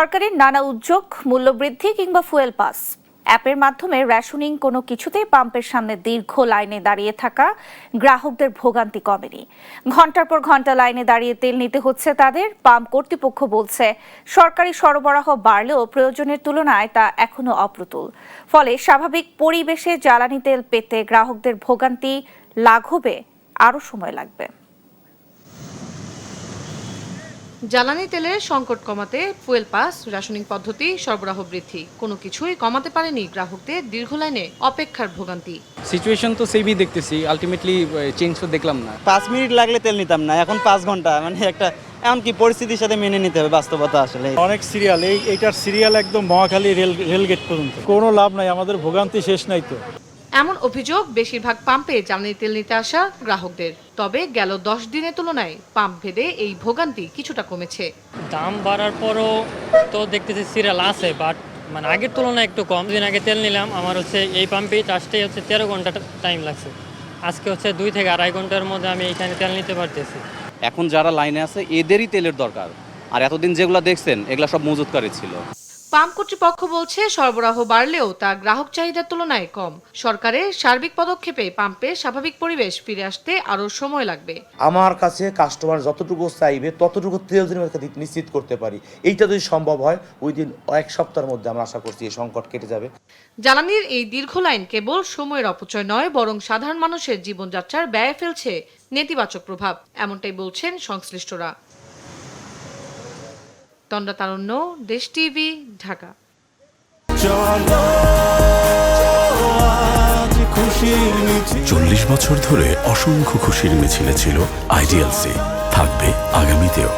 সরকারের নানা উদ্যোগ, মূল্যবৃদ্ধি কিংবা ফুয়েল পাস অ্যাপের মাধ্যমে রেশনিং কোনো কিছুতেই পাম্পের সামনে দীর্ঘ লাইনে দাঁড়িয়ে থাকা গ্রাহকদের ভোগান্তি কমেনি। ঘন্টার পর ঘন্টা লাইনে দাঁড়িয়ে তেল নিতে হচ্ছে তাদের। পাম্প কর্তৃপক্ষ বলছে সরকারি সরবরাহ বাড়লেও প্রয়োজনের তুলনায় তা এখনো অপ্রতুল। ফলে স্বাভাবিক পরিবেশে জ্বালানি তেল পেতে গ্রাহকদের ভোগান্তি লাঘবে আরও সময় লাগবে। জ্বালানি তেলের সংকট কমাতে ফুয়েল পাস, রেশনিং পদ্ধতি, সরবরাহ বৃদ্ধি কোনো কিছুই কমাতে পারেনি গ্রাহকদের দীর্ঘ লাইনে অপেক্ষার ভোগান্তি। সিচুয়েশন তো সেমই দেখতেছি, আলটিমেটলি চেঞ্জ তো দেখলাম না। 5 মিনিট লাগলে তেল নিতাম না, এখন 5 ঘন্টা, মানে একটা এমনকি পরিস্থিতির সাথে মেনে নিতে হবে বাস্তবতা। আসলে অনেক সিরিয়াল, এইটার সিরিয়াল একদম মহাখালী রেলগেট পর্যন্ত, কোনো লাভ নাই, আমাদের ভোগান্তি শেষ নাই তো। এমন অভিযোগ বেশিরভাগ পাম্পে জ্বালানি তেল নিতে আসা গ্রাহকদের। তবে গেল 10 দিনের তুলনায় পাম্প ভেদে এই ভোগান্তি কিছুটা কমেছে। দাম বাড়ার পরও তো দেখতেছি সিরিয়াল আছে, বাট মানে আগের তুলনায় একটু কম। দিন আগে তেল নিলাম, আমার এই পাম্পে আসতেই 13 ঘন্টা টাইম লাগছে। আজকে 2 থেকে আড়াই ঘন্টার মধ্যে আমি এখানে তেল নিতে পারতেছি। এখন যারা লাইনে আছে এদেরই তেলের দরকার, আর এতদিন যেগুলো দেখছেন এগুলা সব মজুতকারী ছিল। পাম্প কর্তৃপক্ষ বলছে সরবরাহ বাড়লেও তা গ্রাহক চাহিদার তুলনায় কম। সরকারের সার্বিক পদক্ষেপে পাম্পে স্বাভাবিক পরিবেশ ফিরে আসতে আরও সময় লাগবে। আমার কাছে কাস্টমার যতটুকু চাইবে ততটুকু তেল নিশ্চিত করতে পারি। এইটা যদি সম্ভব হয় উইদিন 1 সপ্তাহের মধ্যে আমরা আশা করছি এই সংকট কেটে যাবে। জ্বালানির এই দীর্ঘ লাইন কেবল সময়ের অপচয় নয়, বরং সাধারণ মানুষের জীবনযাত্রার ব্যয়ে ফেলছে নেতিবাচক প্রভাব, এমনটাই বলছেন সংশ্লিষ্টরা। তন্দ্রা তারুণ্য, দেশ টিভি, ঢাকা। 40 বছর ধরে অসংখ্য খুশির মিছিলে ছিল আইডিএলসি, থাকবে আগামীতেও।